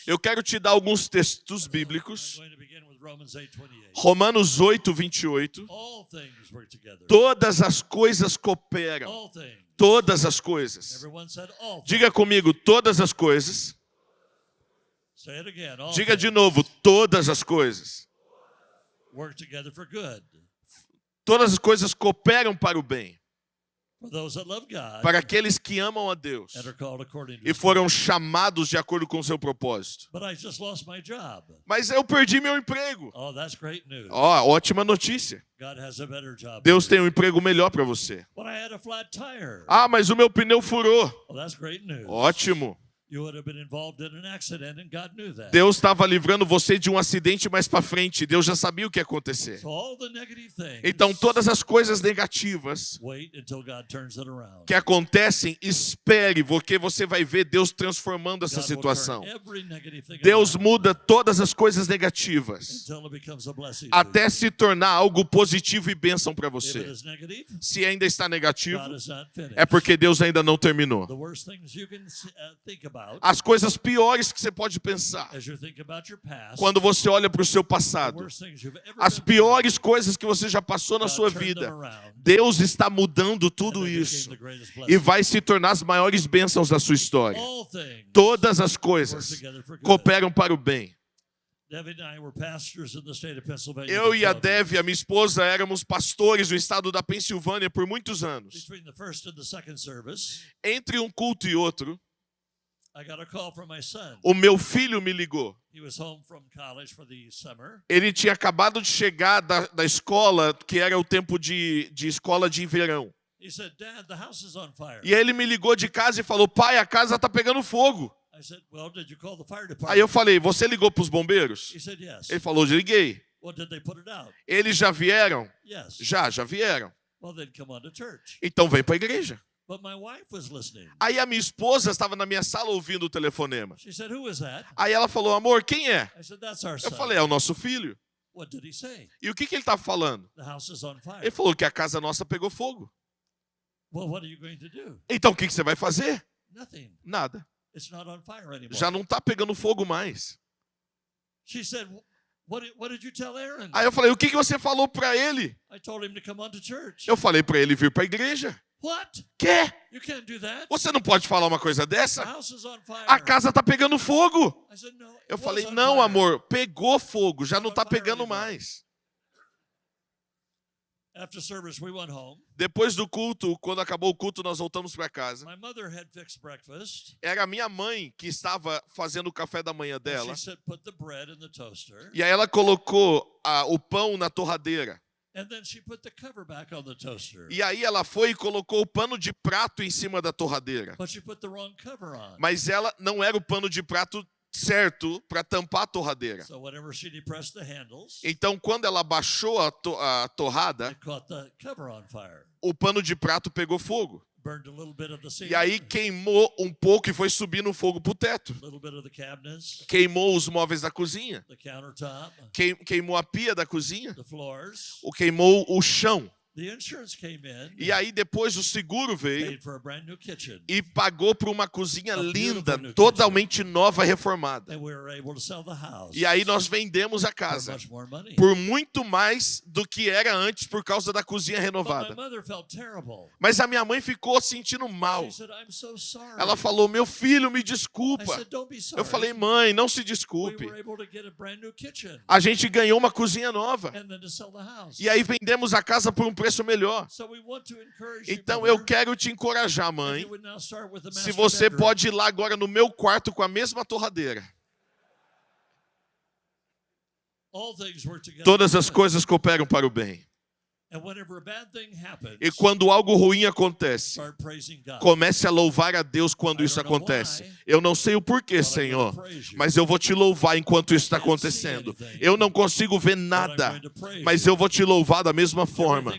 Eu quero te dar alguns textos bíblicos. Romanos 8, 28. Todas as coisas cooperam. Todas as coisas. Diga comigo, todas as coisas. Diga de novo, todas as coisas. Todas as coisas cooperam para o bem. Para aqueles que amam a Deus e foram chamados de acordo com o seu propósito. Mas eu perdi meu emprego. Ótima notícia. Deus tem um emprego melhor para você. Mas o meu pneu furou. Ótimo. Deus estava livrando você de um acidente mais para frente. Deus já sabia o que ia acontecer. Então, todas as coisas negativas que acontecem, espere, porque você vai ver Deus transformando essa situação. Deus muda todas as coisas negativas até se tornar algo positivo e bênção para você. Se ainda está negativo, é porque Deus ainda não terminou. As coisas piores que você pode pensar quando você olha para o seu passado, as piores coisas que você já passou na sua vida, Deus está mudando tudo isso e vai se tornar as maiores bênçãos da sua história. Todas as coisas cooperam para o bem. Eu e a Dev, a minha esposa, éramos pastores no estado da Pensilvânia por muitos anos. Entre um culto e outro, o meu filho me ligou. Ele tinha acabado de chegar da escola, que era o tempo de escola de verão. E aí ele me ligou de casa e falou: pai, a casa está pegando fogo. Aí eu falei: você ligou para os bombeiros? Ele falou: eu liguei. Eles já vieram? Já vieram. Então vem para a igreja. Aí a minha esposa estava na minha sala ouvindo o telefonema. Aí ela falou: amor, quem é? Eu falei: é o nosso filho. E o que ele estava falando? Ele falou que a casa nossa pegou fogo. Então o que você vai fazer? Nada. Já não está pegando fogo mais. Aí eu falei: o que você falou para ele? Eu falei para ele vir para a igreja. Quê? Você não pode falar uma coisa dessa? A casa está pegando fogo. Eu falei: não, amor, pegou fogo, já não está pegando mais. Depois do culto, quando acabou o culto, nós voltamos para casa. Era a minha mãe que estava fazendo o café da manhã dela. E aí ela colocou o pão na torradeira. E aí ela foi e colocou o pano de prato em cima da torradeira. Mas ela não era o pano de prato certo para tampar a torradeira. Então, quando ela baixou a torrada, o pano de prato pegou fogo. E aí queimou um pouco e foi subir no fogo para o teto. Queimou os móveis da cozinha. Queimou a pia da cozinha. Queimou o chão. E aí depois o seguro veio e pagou por uma cozinha linda, totalmente nova, reformada. E aí nós vendemos a casa por muito mais do que era antes por causa da cozinha renovada. Mas a minha mãe ficou sentindo mal. Ela falou: meu filho, me desculpa. Eu falei: mãe, não se desculpe. A gente ganhou uma cozinha nova. E aí vendemos a casa por um preço melhor. Então eu quero te encorajar, mãe. Se você pode ir lá agora no meu quarto com a mesma torradeira. Todas as coisas cooperam para o bem. E quando algo ruim acontece, comece a louvar a Deus quando isso acontece. Eu não sei o porquê, Senhor, mas eu vou te louvar enquanto isso está acontecendo. Eu não consigo ver nada, mas eu vou te louvar da mesma forma.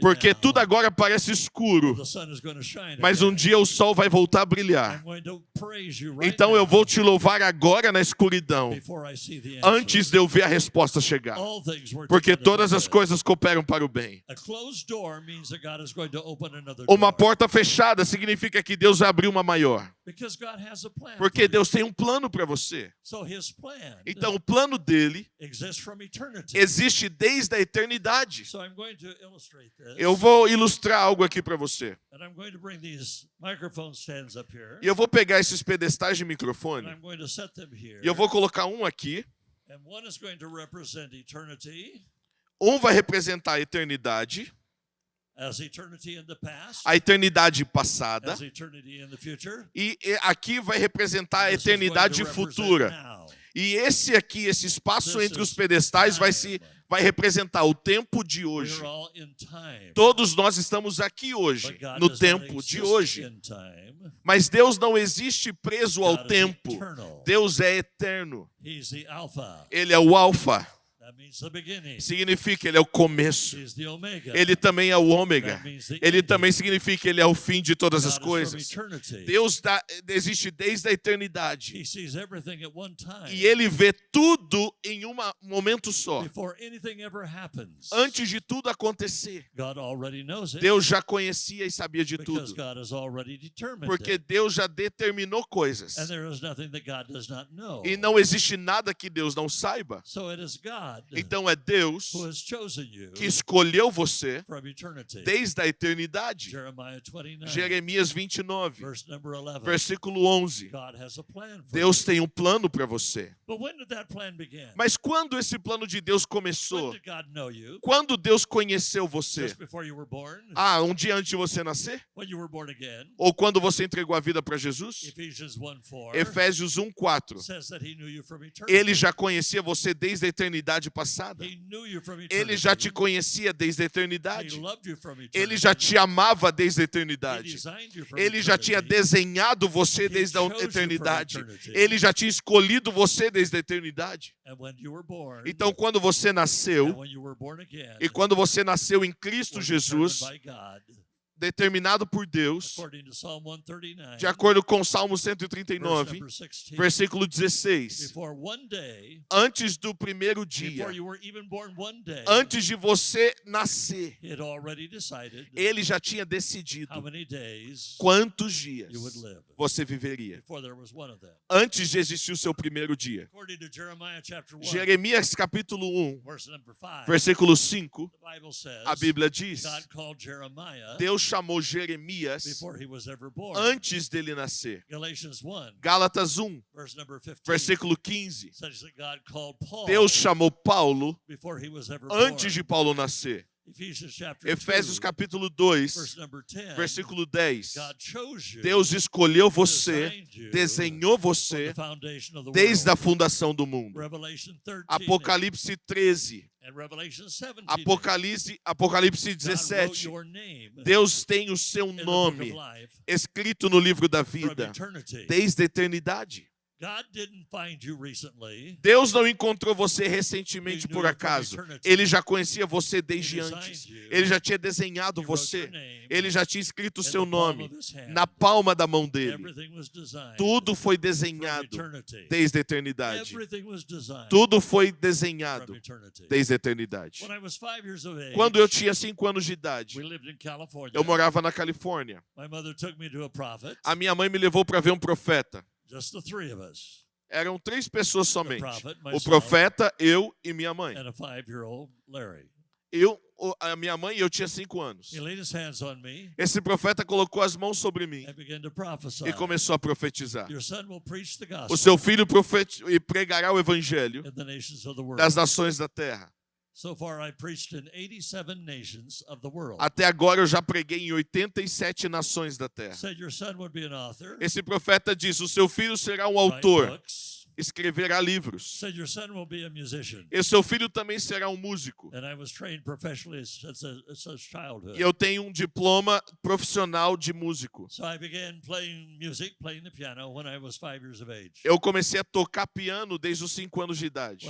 Porque tudo agora parece escuro, mas um dia o sol vai voltar a brilhar. Então eu vou te louvar agora na escuridão, antes de eu ver a resposta chegar. Porque todas as coisas cooperam para para o bem. Uma porta fechada significa que Deus abriu uma maior. Porque Deus tem um plano para você. Então o plano dele existe desde a eternidade. Eu vou ilustrar algo aqui para você. E eu vou pegar esses pedestais de microfone. E eu vou colocar um aqui. Um vai representar a eternidade. A eternidade passada. E aqui vai representar a eternidade futura. E esse aqui, esse espaço entre os pedestais vai representar o tempo de hoje. Todos nós estamos aqui hoje, no tempo de hoje. Mas Deus não existe preso ao tempo. Deus é eterno. Ele é o Alfa. Significa ele é o começo. Ele também é o ômega. Ele também significa que ele é o fim de todas as coisas. Deus existe desde a eternidade. E ele vê tudo em um momento só. Antes de tudo acontecer, Deus já conhecia e sabia de tudo. Porque Deus já determinou coisas. E não existe nada que Deus não saiba. Então é Deus que escolheu você desde a eternidade. Jeremias 29, versículo 11. Deus tem um plano para você. Mas quando esse plano de Deus começou? Quando Deus conheceu você? Um dia antes de você nascer? Ou quando você entregou a vida para Jesus? Efésios 1:4. Ele já conhecia você desde a eternidade passada. Ele já te conhecia desde a eternidade. Ele já te amava desde a eternidade. Ele já tinha desenhado você desde a eternidade. Ele já tinha escolhido você desde a eternidade. Então, quando você nasceu, e quando você nasceu em Cristo Jesus, determinado por Deus, de acordo com Salmo 139, versículo 16, antes do primeiro dia, antes de você nascer, ele já tinha decidido quantos dias você viveria antes de existir o seu primeiro dia. Jeremias capítulo 1, versículo 5, a Bíblia diz: Deus chamou Jeremias antes dele nascer. Gálatas 1, versículo 15. Deus chamou Paulo antes de Paulo nascer. Efésios capítulo 2, versículo 10. Deus escolheu você, desenhou você desde a fundação do mundo. Apocalipse 13. Apocalipse 17. Deus tem o seu nome escrito no livro da vida desde a eternidade. Deus não encontrou você recentemente por acaso. Ele já conhecia você desde antes. Ele já tinha desenhado você. Ele já tinha escrito o seu nome na palma da mão dele. Tudo foi desenhado desde a eternidade. Tudo foi desenhado desde a eternidade. Quando eu tinha 5 anos de idade, eu morava na Califórnia. A minha mãe me levou para ver um profeta. Eram 3 pessoas somente. O profeta, eu e minha mãe. A minha mãe e eu tinha 5 anos. Esse profeta colocou as mãos sobre mim e começou a profetizar. O seu filho pregará o evangelho das nações da terra. Até agora eu já preguei em 87 nações da terra. Esse profeta diz: o seu filho será um autor, escreverá livros. E seu filho também será um músico. E eu tenho um diploma profissional de músico. Eu comecei a tocar piano desde os 5 anos de idade.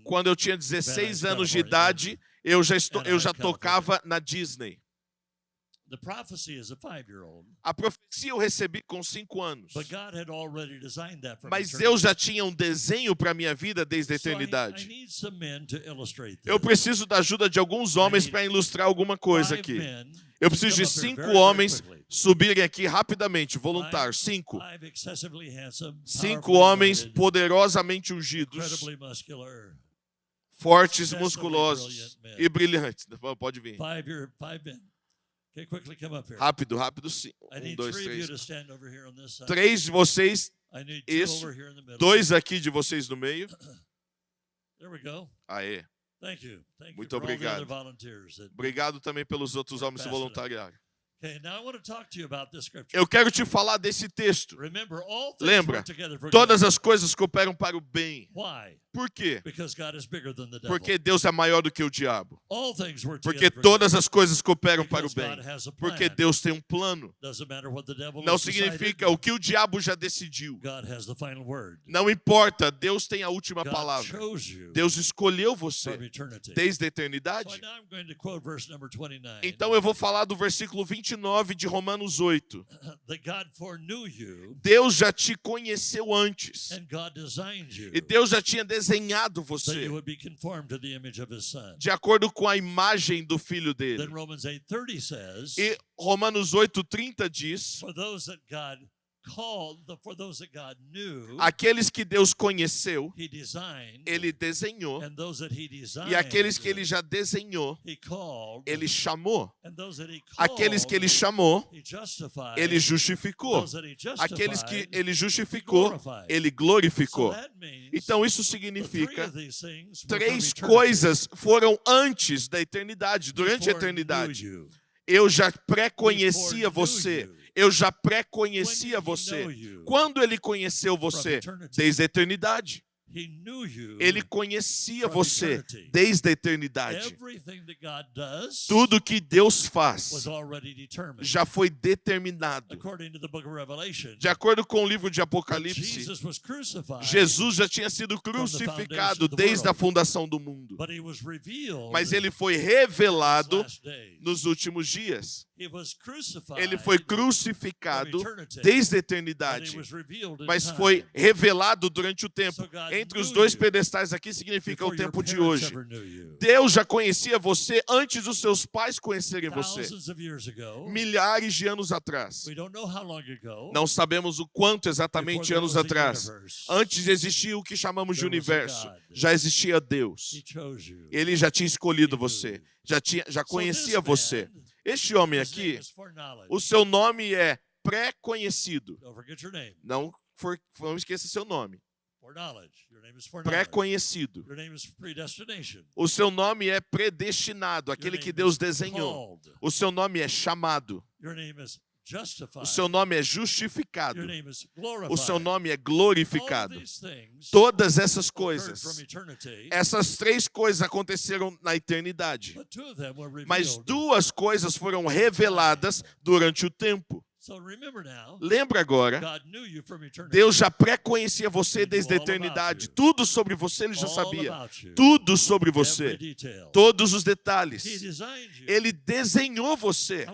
Quando eu tinha 16 anos de idade, eu já tocava na Disney. The prophecy is a 5-year-old. A profecia eu recebi com 5 anos. But God had already designed that from Mas eternity. Deus já tinha um desenho para minha vida desde a eternidade. I need some men to illustrate this. Eu preciso da ajuda de alguns homens para ilustrar alguma coisa aqui. Eu preciso de 5 homens subirem aqui rapidamente, voluntários. 5. 5 homens poderosamente ungidos, fortes, musculosos e brilhantes. Pode vir. Rápido, rápido, sim. 1, 2, 3. 3 de vocês, isso. 2 aqui de vocês no meio. Aê. Muito obrigado. Obrigado também pelos outros homens que voluntariaram. Eu quero te falar desse texto. Lembra, todas as coisas cooperam para o bem. Por quê? Porque Deus é maior do que o diabo. Porque todas as coisas cooperam para o bem. Porque Deus tem um plano. Não significa o que o diabo já decidiu. Não importa, Deus tem a última palavra. Deus escolheu você desde a eternidade. Então eu vou falar do versículo 29 de Romanos 8. Deus já te conheceu antes. E Deus já tinha desenhado você de acordo com a imagem do Filho dele. E Romanos 8:30 diz: aqueles que Deus conheceu, Ele desenhou. E aqueles que Ele já desenhou, Ele chamou. Aqueles que Ele chamou, Ele justificou. Aqueles que Ele justificou, Ele glorificou. Então isso significa 3 coisas foram antes da eternidade, durante a eternidade. Eu já pré-conhecia você. Eu já pré-conhecia você. Quando Ele conheceu você? Desde a eternidade. Ele conhecia você desde a eternidade. Tudo que Deus faz já foi determinado. De acordo com o livro de Apocalipse, Jesus já tinha sido crucificado desde a fundação do mundo. Mas Ele foi revelado nos últimos dias. Ele foi crucificado desde a eternidade, mas foi revelado durante o tempo. Entre os 2 pedestais aqui significa o tempo de hoje. Deus já conhecia você antes dos seus pais conhecerem você. Milhares de anos atrás. Não sabemos o quanto exatamente anos atrás. Antes existia o que chamamos de universo. Já existia Deus. Ele já tinha escolhido você. Já conhecia você. Este homem aqui, o seu nome é pré-conhecido. Não esqueça seu nome. Pré-conhecido. O seu nome é predestinado, aquele que Deus desenhou. O seu nome é chamado. O seu nome é justificado. O seu nome é glorificado. Todas essas coisas, essas 3 coisas aconteceram na eternidade. Mas 2 coisas foram reveladas durante o tempo. Lembra agora, Deus já pré-conhecia você desde a eternidade. Tudo sobre você Ele já sabia. Tudo sobre você. Todos os detalhes. Ele desenhou você.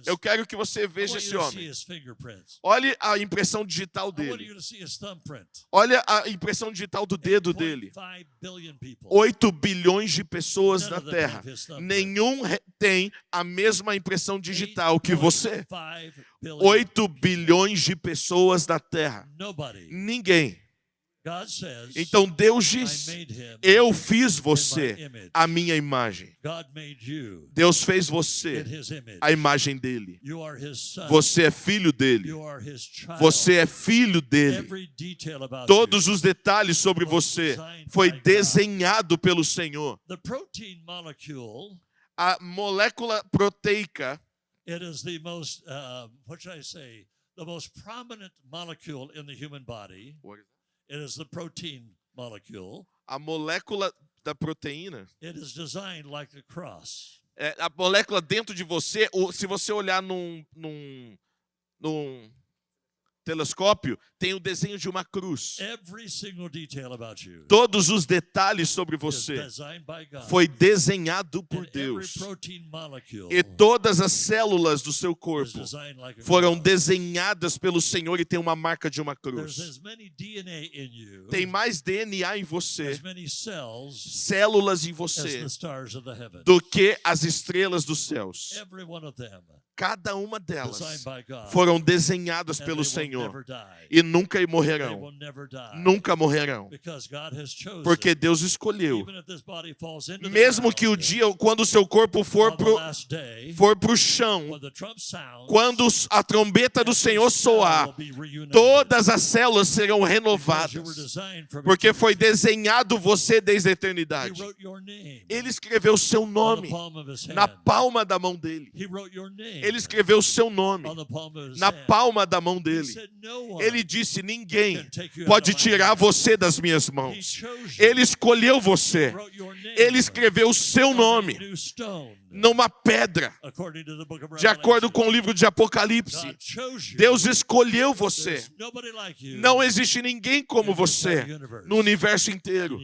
Eu quero que você veja esse homem. Olhe a impressão digital dele. Olha a impressão digital do dedo dele. 8 bilhões de pessoas na Terra. Nenhum tem a mesma impressão digital que você. 8 bilhões de pessoas na Terra. Ninguém. Então Deus diz: eu fiz você a minha imagem. Deus fez você a imagem dele. Você é filho dele. Você é filho dele. Todos os detalhes sobre você foi desenhado pelo Senhor. A molécula proteica, it is the most, what should I say, the most prominent molecule in the human body. It is the protein molecule. A molécula da proteína. It is designed like a cross. A molécula dentro de você, se você olhar telescópio tem o desenho de uma cruz. Todos os detalhes sobre você foi desenhado por Deus. E todas as células do seu corpo foram desenhadas pelo Senhor e tem uma marca de uma cruz. Tem mais DNA em você, células em você, do que as estrelas dos céus. Cada uma delas foram desenhadas pelo Senhor e nunca morrerão. Nunca morrerão. Porque Deus escolheu. Mesmo que o dia, quando o seu corpo for pro chão, quando a trombeta do Senhor soar, todas as células serão renovadas. Porque foi desenhado você desde a eternidade. Ele escreveu o seu nome na palma da mão dele. Ele escreveu o seu nome na palma da mão dele. Ele disse: ninguém pode tirar você das minhas mãos. Ele escolheu você. Ele escreveu o seu nome numa pedra. De acordo com o livro de Apocalipse, Deus escolheu você. Não existe ninguém como você no universo inteiro.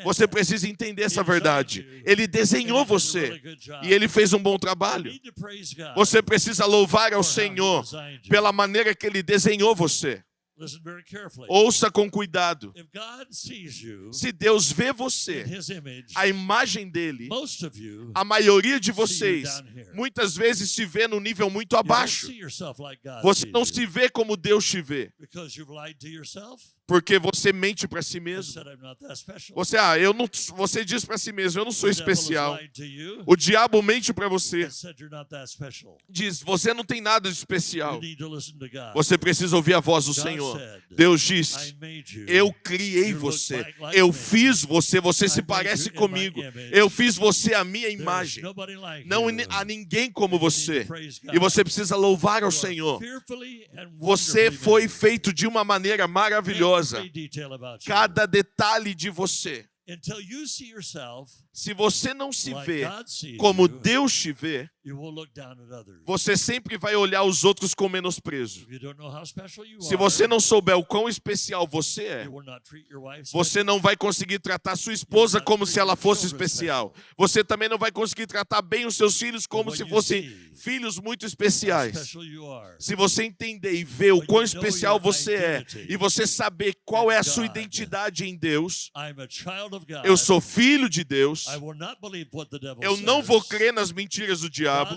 Você precisa entender essa verdade. Ele desenhou você e ele fez um bom trabalho. Você precisa louvar ao Senhor pela maneira que ele desenhou você. Ouça com cuidado. Se Deus vê você, a imagem dele, a maioria de vocês muitas vezes se vê no nível muito abaixo. Você não se vê como Deus te vê. Porque você mente para si mesmo. Você diz para si mesmo: eu não sou especial. O diabo mente para você. Diz: você não tem nada de especial. Você precisa ouvir a voz do Senhor. Deus diz: eu criei você. Eu fiz você. Você se parece comigo. Eu fiz você à minha imagem. Não há ninguém como você. E você precisa louvar ao Senhor. Você foi feito de uma maneira maravilhosa. Cada detalhe de você. Se você não se vê como Deus te vê, você sempre vai olhar os outros com menosprezo. Se você não souber o quão especial você é, você não vai conseguir tratar sua esposa como se ela fosse especial. Você também não vai conseguir tratar bem os seus filhos como se fossem filhos muito especiais. Se você entender e ver o quão especial você é, e você saber qual é a sua identidade em Deus, eu sou filho de Deus. Eu não vou crer nas mentiras do diabo.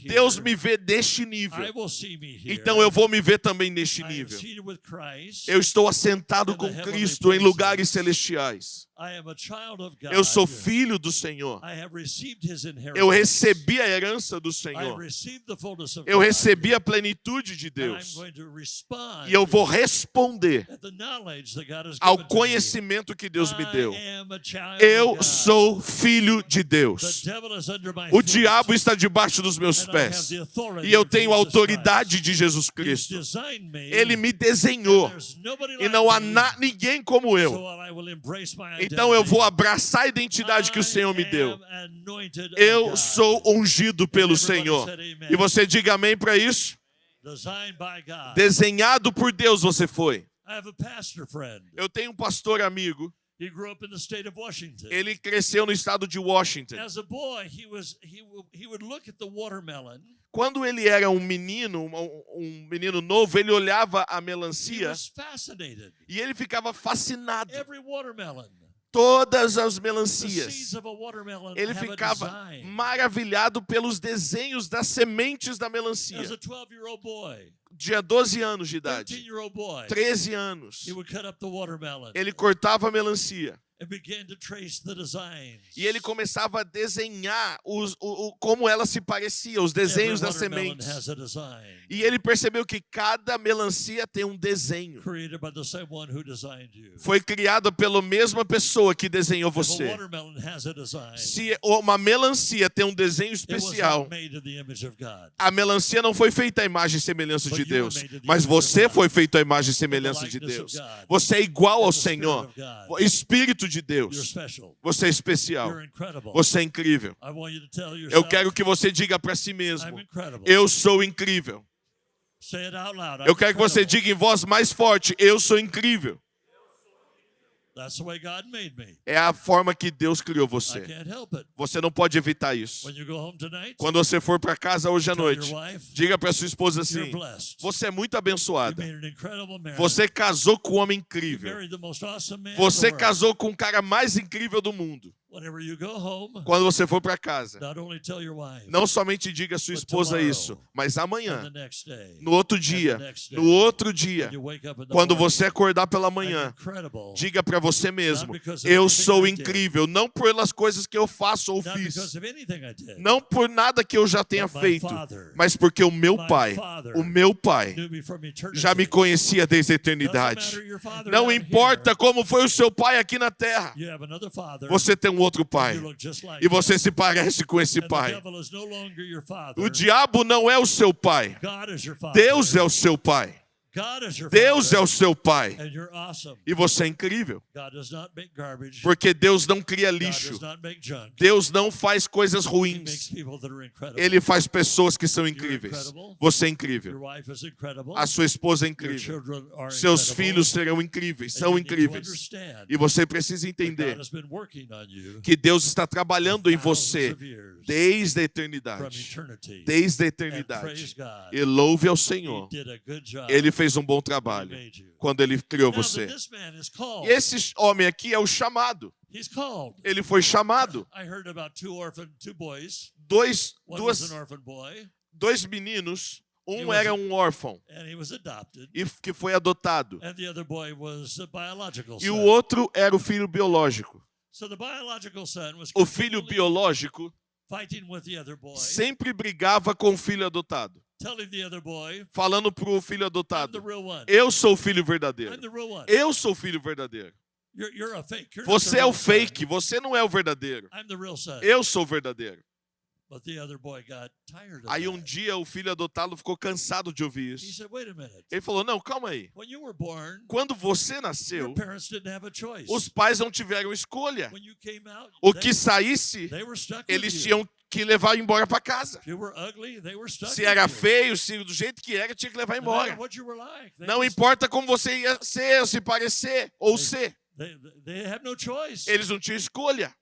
Deus me vê neste nível. Então eu vou me ver também neste nível. Eu estou assentado com Cristo em lugares celestiais. Eu sou filho do Senhor. Eu recebi a herança do Senhor. Eu recebi a plenitude de Deus. E eu vou responder ao conhecimento que Deus me deu. Eu sou filho de Deus. O diabo está debaixo dos meus pés. E eu tenho a autoridade de Jesus Cristo. Ele me desenhou. E não há ninguém como eu. Então eu vou abraçar a identidade que o Senhor me deu. Eu sou ungido pelo Senhor. E você diga amém para isso? Desenhado por Deus você foi. Eu tenho um pastor amigo. Ele cresceu no estado de Washington. Quando ele era um menino novo, ele olhava a melancia e ele ficava fascinado. Todas as melancias. Ele ficava maravilhado pelos desenhos das sementes da melancia. Tinha 12 anos de idade. 13 anos. Ele cortava a melancia. E ele começava a desenhar como ela se parecia, os desenhos das sementes. E ele percebeu que cada melancia tem um desenho. Foi criada pela mesma pessoa que desenhou você. Se uma melancia tem um desenho especial, a melancia não foi feita à imagem e semelhança de Deus, mas você foi feito à imagem e semelhança de Deus. Você é igual ao Senhor. Espírito de Deus. Você é especial. Você é incrível. Eu quero que você diga para si mesmo: eu sou incrível. Eu quero que você diga em voz mais forte: eu sou incrível. É a forma que Deus criou você. Você não pode evitar isso. Quando você for para casa hoje à noite, diga para sua esposa assim: você é muito abençoada. Você casou com um homem incrível. Você casou com o cara mais incrível do mundo. Quando você for para casa, não somente diga à sua esposa isso, mas amanhã, no outro dia, quando você acordar pela manhã, diga para você mesmo: eu sou incrível, não pelas coisas que eu faço ou fiz, não por nada que eu já tenha feito, mas porque o meu pai já me conhecia desde a eternidade. Não importa como foi o seu pai aqui na terra, você tem um outro pai e você se parece com esse pai. O diabo não é o seu pai, Deus é o seu pai. Deus é o seu pai e você é incrível, porque Deus não cria lixo, Deus não faz coisas ruins, Ele faz pessoas que são incríveis. Você é incrível, a sua esposa é incrível, seus filhos serão incríveis, são incríveis, e você precisa entender que Deus está trabalhando em você desde a eternidade, e louve ao Senhor. Ele fez um bom trabalho quando Ele criou você. E esse homem aqui é o chamado. Ele foi chamado. Dois meninos. Um era um órfão e que foi adotado. E o outro era o filho biológico. O filho biológico sempre brigava com o filho adotado, falando para o filho adotado: eu sou o filho verdadeiro. Eu sou o filho verdadeiro. Você é o fake, você não é o verdadeiro. Eu sou o verdadeiro. Aí um dia o filho adotado ficou cansado de ouvir isso. Ele falou: não, calma aí. Quando você nasceu, os pais não tiveram escolha. O que saísse, eles tinham que levar embora para casa. Se era feio, se do jeito que era, tinha que levar embora. Não importa como você ia ser, se parecer ou ser. Eles não tinham escolha,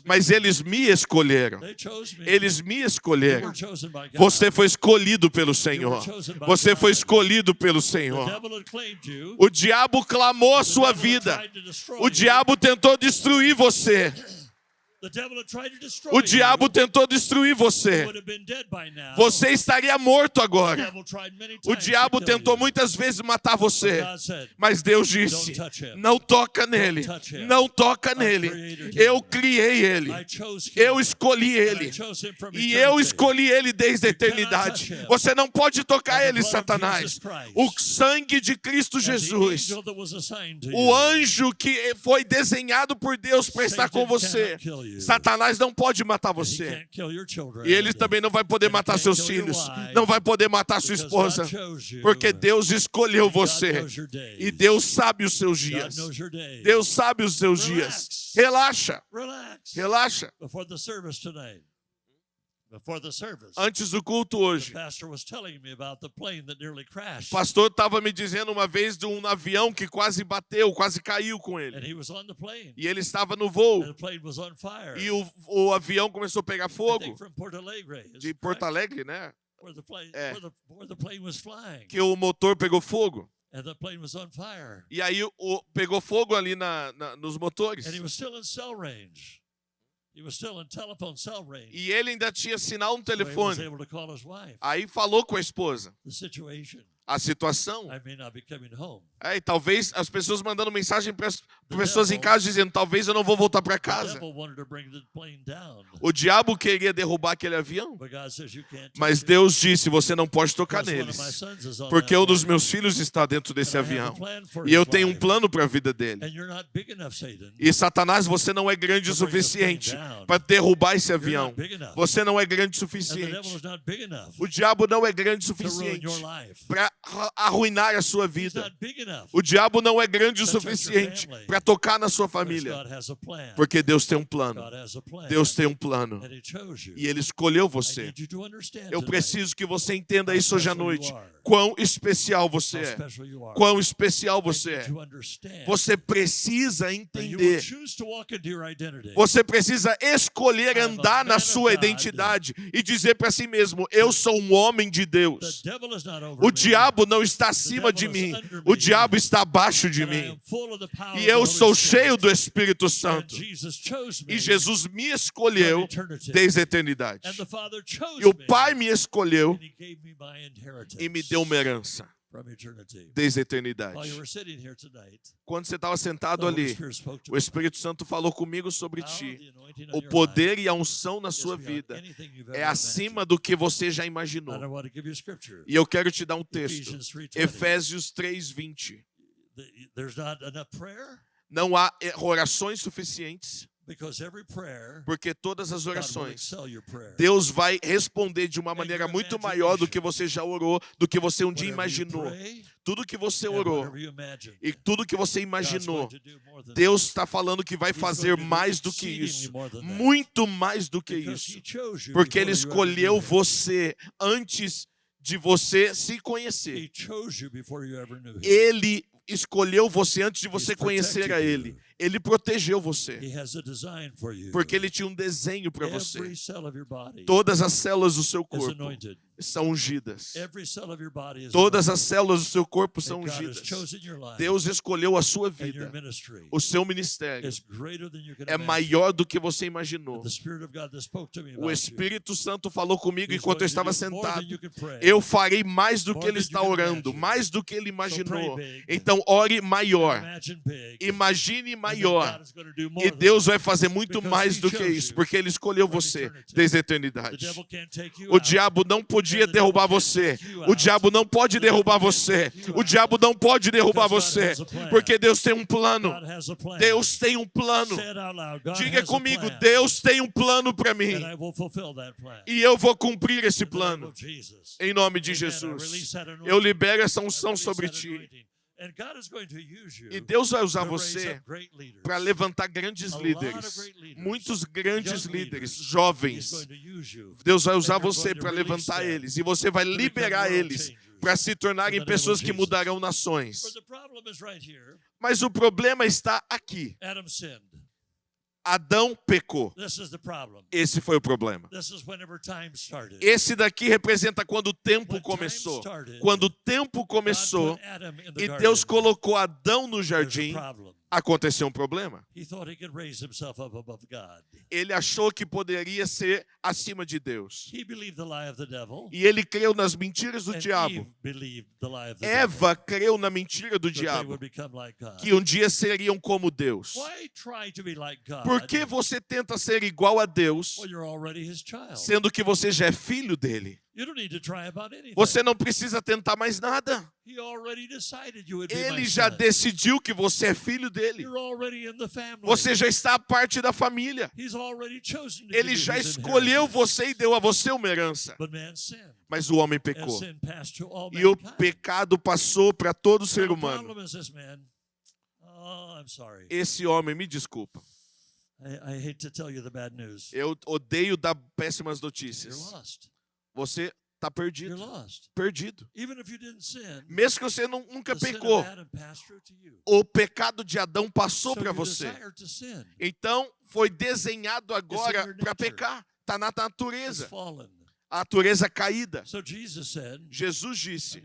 mas eles me escolheram. Eles me escolheram. Você foi escolhido pelo Senhor. Você foi escolhido pelo Senhor. O diabo clamou a sua vida. O diabo tentou destruir você. O diabo tentou destruir você. Você estaria morto agora. O diabo tentou muitas vezes matar você. Mas Deus disse: não toca nele. Não toca nele. Eu criei ele. Eu escolhi ele. E eu escolhi ele desde a eternidade. Você não pode tocar ele, Satanás. O sangue de Cristo Jesus. O anjo que foi desenhado por Deus para estar com você. Satanás não pode matar você. E ele também não vai poder matar seus filhos. Não vai poder matar sua esposa. Porque Deus escolheu você. E Deus sabe os seus dias. Deus sabe os seus dias. Relaxa. Relaxa. Antes do culto hoje, o pastor estava me dizendo uma vez de um avião que quase bateu, quase caiu com ele. E ele estava no voo. E o avião começou a pegar fogo. De Porto Alegre, né? Que o motor pegou fogo. E aí pegou fogo ali nos motores. E ele ainda tinha sinal no telefone. Aí falou com a esposa. A situação. E talvez as pessoas mandando mensagem para as pessoas em casa dizendo: talvez eu não vou voltar para casa. O diabo queria derrubar aquele avião. Mas Deus disse: você não pode tocar neles. Porque um dos meus filhos está dentro desse avião. E eu tenho um plano para a vida dele. E Satanás, você não é grande o suficiente para derrubar esse avião. Você não é grande o suficiente. O diabo não é grande o suficiente para arruinar a sua vida. O diabo não é grande o suficiente para tocar na sua família. Porque Deus tem um plano. Deus tem um plano. E Ele escolheu você. Eu preciso que você entenda isso hoje à noite. quão especial você é. Quão especial você é. Você precisa entender. Você precisa escolher andar na sua identidade e dizer para si mesmo: eu sou um homem de Deus. O diabo não está acima de mim. O diabo está abaixo de mim. E eu sou cheio do Espírito Santo. E Jesus me escolheu desde a eternidade. E o Pai me escolheu e me deu uma herança desde a eternidade. Quando você estava sentado ali, o Espírito Santo falou comigo sobre ti. O poder e a unção na sua vida é acima do que você já imaginou. E eu quero te dar um texto. Efésios 3:20. Não há orações suficientes. Porque todas as orações, Deus vai responder de uma maneira muito maior do que você já orou, do que você um dia imaginou. Tudo que você orou e tudo que você imaginou, Deus está falando que vai fazer mais do que isso, muito mais do que isso, porque Ele escolheu você antes de você se conhecer. Ele escolheu você antes de você conhecer a Ele. Ele protegeu você. Porque Ele tinha um desenho para você. Todas as células do seu corpo são ungidas. Todas as células do seu corpo são ungidas. Deus escolheu a sua vida. O seu ministério é maior do que você imaginou. O Espírito Santo falou comigo enquanto eu estava sentado. Eu farei mais do que ele está orando, mais do que ele imaginou. Então ore maior. Imagine maior. E Deus vai fazer muito mais do que isso, porque Ele escolheu você desde a eternidade. O diabo não podia derrubar você. O diabo não pode derrubar você. O diabo não pode derrubar você, porque Deus tem um plano. Deus tem um plano. Diga comigo, Deus tem um plano para mim. E eu vou cumprir esse plano. Em nome de Jesus. Eu libero essa unção sobre ti. E Deus vai usar você para levantar grandes líderes, muitos grandes líderes, jovens. Deus vai usar você para levantar eles e você vai liberar eles para se tornarem pessoas que mudarão nações. Mas o problema está aqui. Adão pecou. Esse foi o problema. Esse daqui representa quando o tempo começou. Quando o tempo começou e Deus colocou Adão no jardim, aconteceu um problema. Ele achou que poderia ser acima de Deus. E ele creu nas mentiras do diabo. Eva creu na mentira do diabo, que um dia seriam como Deus. Por que você tenta ser igual a Deus, sendo que você já é filho dele? Você não precisa tentar mais nada. Ele já decidiu que você é filho dele. Você já está parte da família. Ele já escolheu você e deu a você uma herança. Mas o homem pecou. E o pecado passou para todo ser humano. Esse homem, me desculpa. Eu odeio dar péssimas notícias. Você está perdido. Perdido. Mesmo que você nunca pecou, o pecado de Adão passou para você. Então, foi desenhado agora para pecar. Está na natureza. A natureza caída. Jesus disse: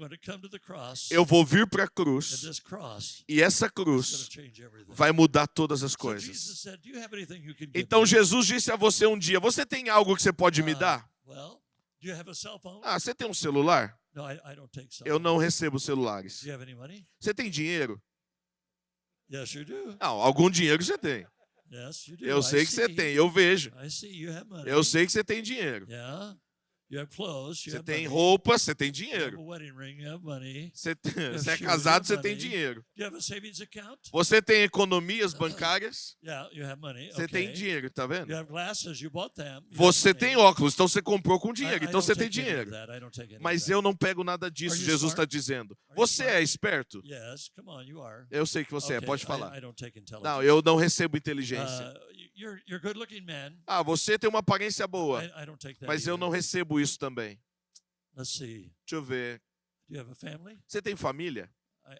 eu vou vir para a cruz e essa cruz vai mudar todas as coisas. Então Jesus disse a você um dia: você tem algo que você pode me dar? Você tem um celular? Eu não recebo celulares. Você tem dinheiro? Não, algum dinheiro você tem. Eu sei que você tem, eu vejo. Eu sei que você tem dinheiro. Você tem roupa, você tem dinheiro. Você é casado, você tem dinheiro. Você tem economias bancárias. Você tem dinheiro, tá vendo? Você tem óculos, então você comprou com dinheiro, então você tem dinheiro. Mas eu não pego nada disso, Jesus está dizendo. Você é esperto? Eu sei que você é, pode falar. Não, eu não recebo inteligência. Você tem uma aparência boa, mas eu não recebo isso também. Deixa eu ver. Do you have a family? Você tem família?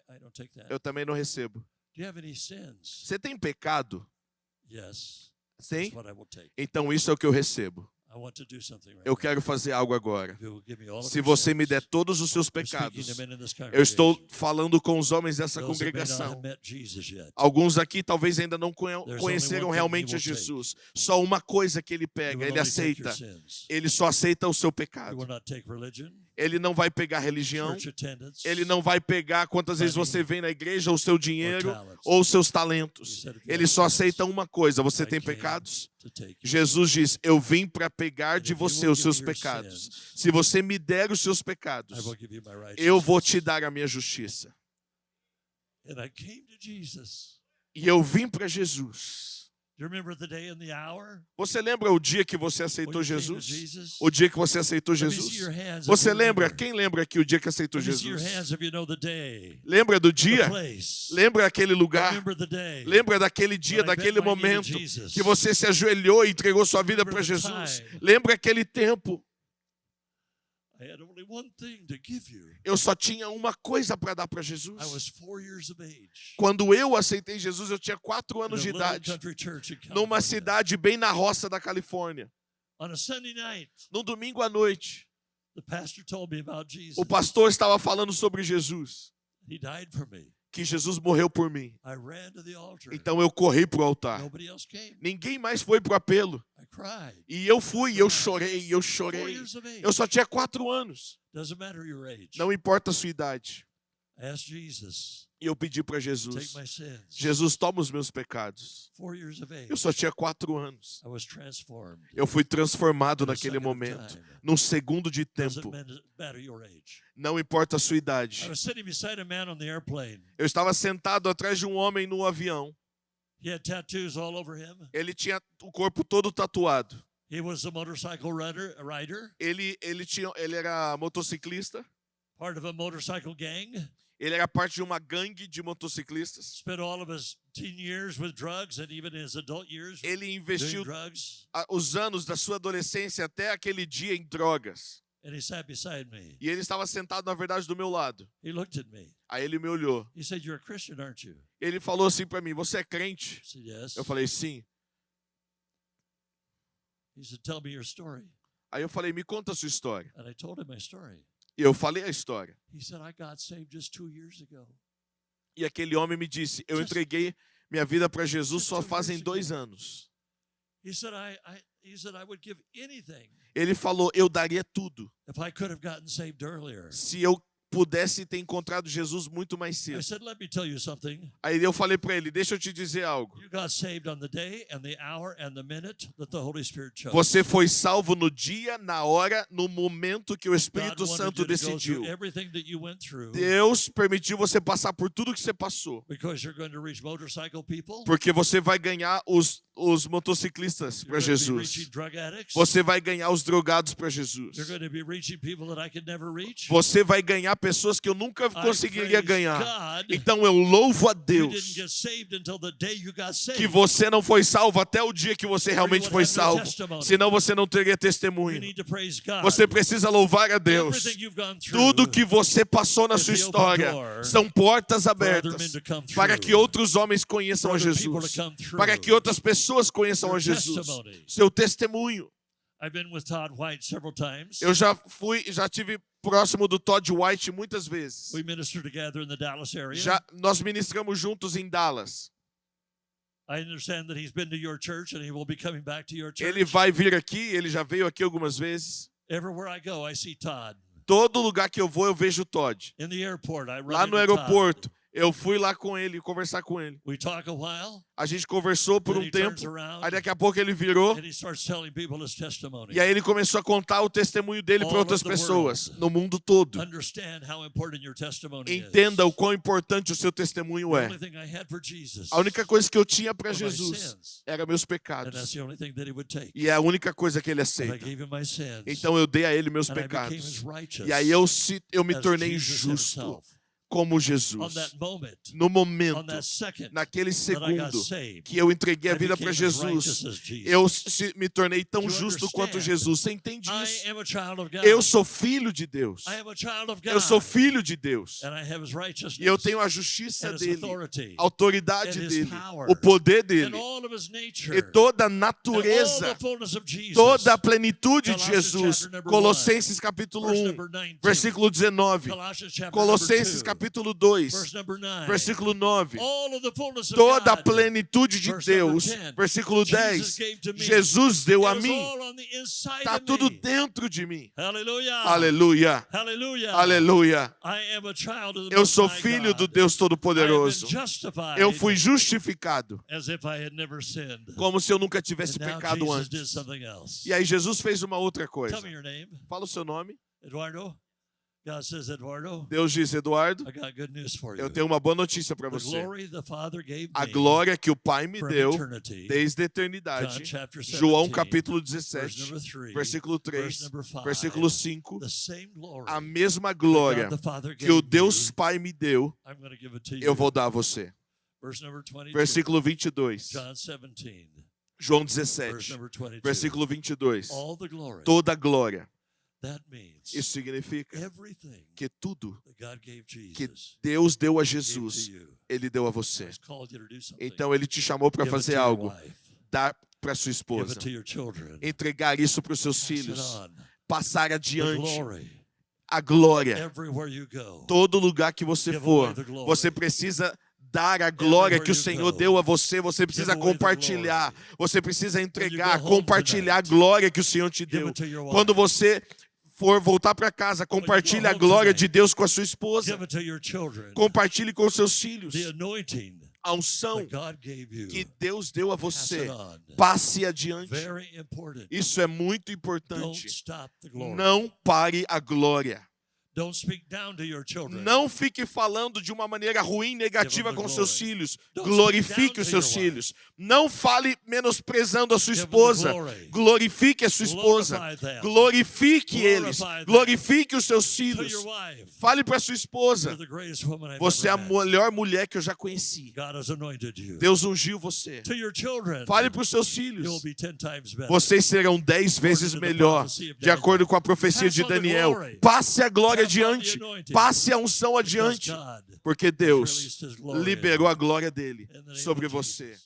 I don't take that. Eu também não recebo. Do you have any sins? Você tem pecado? Yes. Sim? That's what I will take. Então isso é o que eu recebo. I want to do something right Eu quero fazer algo agora. now. You will give me all of Se your você me sins. der todos os seus I'm speaking pecados, to men in this eu estou congregation. falando com os homens dessa Those that may not congregação. have met Jesus yet. Alguns aqui talvez ainda não only conheceram one thing realmente he a will take. Jesus. Só uma coisa que ele He pega, will ele only take your aceita. sins. Ele só aceita o seu He pecado. will not take religion, Ele não vai pegar religião. church attendance, Ele não vai pegar quantas vezes money, você vem na igreja, ou seu or dinheiro, talents. ou os seus He talentos. said, if you Ele have só sins, aceita uma coisa. Você I tem came pecados? to take your Jesus diz, eu vim para pegar And de if you você will os give seus me your pecados. sins, Se você me der os seus I pecados, will give you my eu vou righteousness. te dar a minha justiça. And I came to Jesus. E eu vim para Jesus. Do you remember the day and the hour Você lembra o dia que você when aceitou you came to Jesus? Jesus? O dia que você aceitou Let me see Jesus? your hands if Você you lembra? remember. Quem lembra aqui o dia que aceitou Let me see your Jesus? hands if you know the day, Lembra do the dia? place. Lembra aquele lugar? Remember the day. Lembra daquele dia, when I bent daquele my knee to momento Jesus. que você se ajoelhou e entregou sua vida Remember para the Jesus? time. Lembra aquele tempo? I had only one thing to give you. Eu só tinha uma coisa para dar para I Jesus. was 4 years of age. Quando eu aceitei Jesus, eu tinha 4 In a anos de little idade, country church in numa California. cidade bem na roça da Califórnia. On a Sunday night, No domingo à noite, the pastor told me about Jesus. o pastor estava falando sobre Jesus, He died for me. que Jesus morreu por mim. I ran to the altar. Então eu corri pro altar. Nobody else came. Ninguém mais foi pro apelo. I cried. E eu fui, eu 4 chorei. years of age. Eu só tinha 4 anos. Doesn't matter your age. Não importa a sua idade. I asked Jesus, E eu pedi para take Jesus, my sins. Jesus, toma os meus pecados. 4 years of age. Eu só tinha 4 anos. I was transformed. Eu fui transformado In a naquele second of momento, time. num segundo de Doesn't tempo. matter your age. Não importa a sua I idade. was sitting beside a man on the airplane. Eu estava sentado atrás de um homem no avião. He had tattoos all over him. Ele tinha o corpo todo tatuado. He was a motorcycle rider, Ele era motociclista. part of a motorcycle gang. Ele era parte de uma gangue de motociclistas. Spent all of his teen years with drugs and even his adult years Ele doing investiu drugs. os anos da sua adolescência até aquele dia em drogas. And he sat beside me. E ele estava sentado, na verdade, do meu lado. He looked at me. Aí ele me olhou. He said, "You're a Christian, aren't you?" Ele falou assim para mim, você é crente? I said, "Yes." Eu falei, sim. He said, "Tell me your story." Aí eu falei, me conta a sua história. And I told him my story. E eu falei a história. He said, "I got saved just 2 years ago." E aquele homem me disse, eu entreguei minha vida para Jesus só fazem 2 anos. He said, he said, "I would give anything Ele falou, eu daria tudo if I could have gotten saved earlier." se eu pudesse ter encontrado Jesus muito mais I cedo. said, "Let me tell you something. Aí eu falei para ele, deixa eu te dizer algo. You got saved on the day and the hour and the minute that the Holy Spirit chose." Você foi salvo no dia, na hora, no momento que o God Espírito wanted Santo you to go through decidiu. everything that you went through Deus permitiu você passar por tudo que você passou. because you're going to reach motorcycle people. Porque você vai ganhar os motociclistas para You're going to be Jesus. reaching drug addicts. Você vai ganhar os drogados para Jesus. You're going to be reaching people that I could never reach. Você vai ganhar pessoas que eu nunca conseguiria praise ganhar. God. Então eu louvo a You didn't Deus get saved until the day you got saved. que você não foi salvo até o dia que você realmente foi salvo. Senão você não teria You testemunho. need to praise God. Você precisa louvar a Deus. Everything you've gone through Tudo que você passou na is sua the open história door são portas for other men abertas to come para through. que outros homens conheçam For a other people Jesus, to come through. para que outras pessoas conheçam Your a Jesus. testimony. Seu testemunho. I've been with Todd White several times. Eu já tive próximo do Todd White muitas vezes. We minister together in the Dallas area. Nós ministramos juntos em Dallas. I understand that he's been to your church and he will be coming back to your church. Ele vai vir aqui, ele já veio aqui algumas vezes. Everywhere I go, I see Todd. Todo lugar que eu vou, eu vejo o Todd. In the airport, I run Lá no into aeroporto, Todd. eu fui lá com ele, conversar com ele. We talk a while, A gente conversou por then um he tempo, turns around, aí daqui a pouco ele virou, and he starts telling people his testimony. e aí ele começou a contar o testemunho dele para All outras over the pessoas, world. no mundo todo. Understand how important your testimony Entenda is. o quão importante o seu testemunho The é. only thing I had for Jesus A única coisa que eu tinha para were my Jesus sins. era meus And that's pecados. the only thing that he would take. E é a única coisa que ele And I aceita. gave him my sins. Então eu dei a ele meus And I became his pecados. righteous E aí eu me as tornei Jesus justo, himself. como Jesus. No momento, naquele segundo que eu entreguei a vida para Jesus, eu me tornei tão justo quanto Jesus. Você entende isso? Eu sou filho de Deus. Eu sou filho de Deus. E eu tenho a justiça dele, a autoridade dele, o poder dele, e toda a natureza, toda a plenitude de Jesus. Colossenses capítulo 1, versículo 19. Colossenses capítulo 2, versículo 9. Toda a plenitude de Deus. Versículo 10. Jesus deu a mim. Está tudo dentro de mim. Aleluia. Aleluia. Eu sou filho do Deus Todo-Poderoso. Eu fui justificado como se eu nunca tivesse pecado antes. E aí Jesus fez uma outra coisa. Fala o seu nome. Eduardo. Deus diz, Eduardo, eu tenho uma boa notícia para você. A glória que o Pai me deu desde a eternidade. João capítulo 17, versículo 3, versículo 5. A mesma glória que o Deus Pai me deu, eu vou dar a você. Versículo 22. João 17, versículo 22. Toda a glória. Isso significa que tudo que Deus deu a Jesus, Ele deu a você. Então Ele te chamou para fazer algo. Dar para sua esposa. Entregar isso para os seus filhos. Passar adiante a glória. Todo lugar que você for, você precisa dar a glória que o Senhor deu a você. Você precisa compartilhar. Você precisa entregar, compartilhar a glória que o Senhor te deu. Quando você for voltar para casa, compartilhe a glória de Deus com a sua esposa. Compartilhe com os seus filhos. A unção que Deus deu a você, passe adiante. Isso é muito importante. Não pare a glória. Não fique falando de uma maneira ruim, negativa com seus filhos. Glorifique os seus filhos. Não fale menosprezando a sua esposa. Glorifique a sua esposa. Glorifique eles. Glorifique os seus filhos. Fale para a sua esposa: você é a melhor mulher que eu já conheci. Deus ungiu você. Fale para os seus filhos: vocês serão 10 vezes melhor, de acordo com a profecia de Daniel. Passe a glória adiante, passe a unção adiante, porque Deus liberou a glória dele sobre você.